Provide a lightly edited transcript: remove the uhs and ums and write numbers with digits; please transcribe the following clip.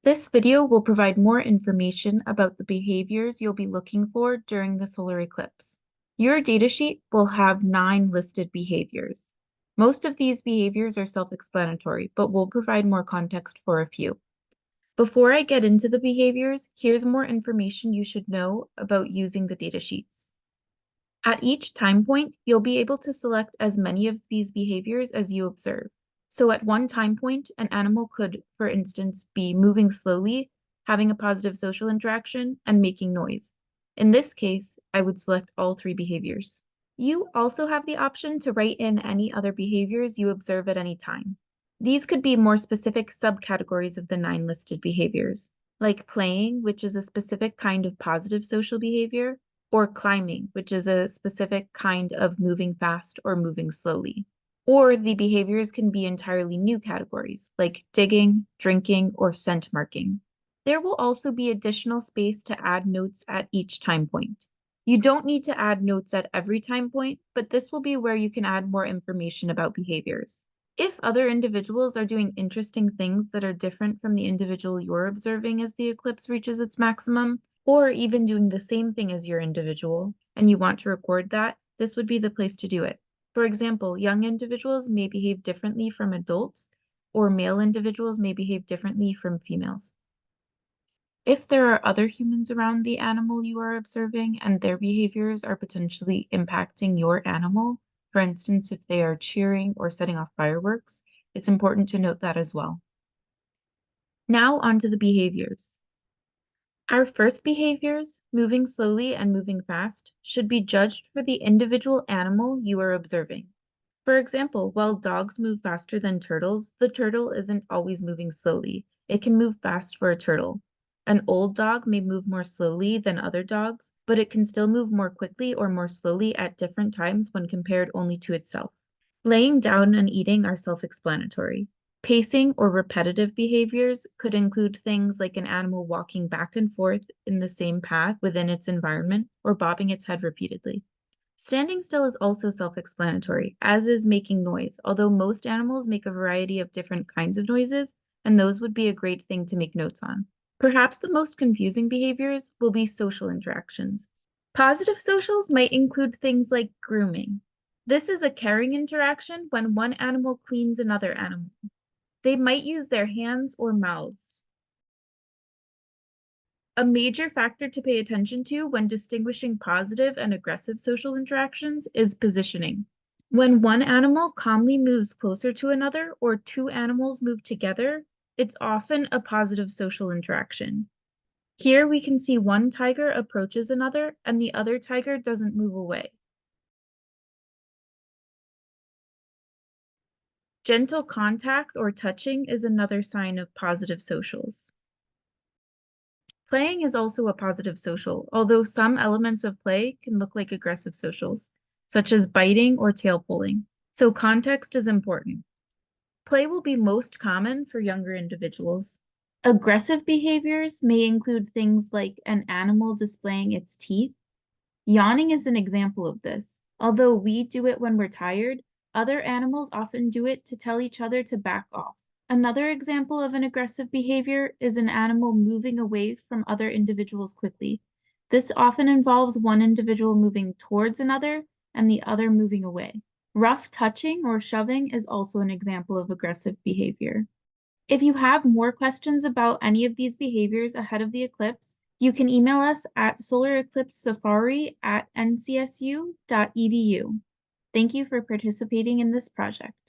This video will provide more information about the behaviors you'll be looking for during the solar eclipse. Your datasheet will have 9 listed behaviors. Most of these behaviors are self-explanatory, but we'll provide more context for a few. Before I get into the behaviors, here's more information you should know about using the datasheets. At each time point, you'll be able to select as many of these behaviors as you observe. So at one time point, an animal could, for instance, be moving slowly, having a positive social interaction, and making noise. In this case, I would select all 3 behaviors. You also have the option to write in any other behaviors you observe at any time. These could be more specific subcategories of the 9 listed behaviors, like playing, which is a specific kind of positive social behavior, or climbing, which is a specific kind of moving fast or moving slowly. Or the behaviors can be entirely new categories, like digging, drinking, or scent marking. There will also be additional space to add notes at each time point. You don't need to add notes at every time point, but this will be where you can add more information about behaviors. If other individuals are doing interesting things that are different from the individual you're observing as the eclipse reaches its maximum, or even doing the same thing as your individual, and you want to record that, this would be the place to do it. For example, young individuals may behave differently from adults, or male individuals may behave differently from females. If there are other humans around the animal you are observing and their behaviors are potentially impacting your animal, for instance, if they are cheering or setting off fireworks, it's important to note that as well. Now onto the behaviors. Our first behaviors, moving slowly and moving fast, should be judged for the individual animal you are observing. For example, while dogs move faster than turtles, the turtle isn't always moving slowly. It can move fast for a turtle. An old dog may move more slowly than other dogs, but it can still move more quickly or more slowly at different times when compared only to itself. Laying down and eating are self-explanatory. Pacing or repetitive behaviors could include things like an animal walking back and forth in the same path within its environment or bobbing its head repeatedly. Standing still is also self-explanatory, as is making noise, although most animals make a variety of different kinds of noises, and those would be a great thing to make notes on. Perhaps the most confusing behaviors will be social interactions. Positive socials might include things like grooming. This is a caring interaction when one animal cleans another animal. They might use their hands or mouths. A major factor to pay attention to when distinguishing positive and aggressive social interactions is positioning. When one animal calmly moves closer to another or 2 animals move together, it's often a positive social interaction. Here we can see one tiger approaches another and the other tiger doesn't move away. Gentle contact or touching is another sign of positive socials. Playing is also a positive social, although some elements of play can look like aggressive socials, such as biting or tail pulling. So context is important. Play will be most common for younger individuals. Aggressive behaviors may include things like an animal displaying its teeth. Yawning is an example of this. Although we do it when we're tired, other animals often do it to tell each other to back off. Another example of an aggressive behavior is an animal moving away from other individuals quickly. This often involves one individual moving towards another and the other moving away. Rough touching or shoving is also an example of aggressive behavior. If you have more questions about any of these behaviors ahead of the eclipse, you can email us at solareclipsesafari@ncsu.edu. Thank you for participating in this project.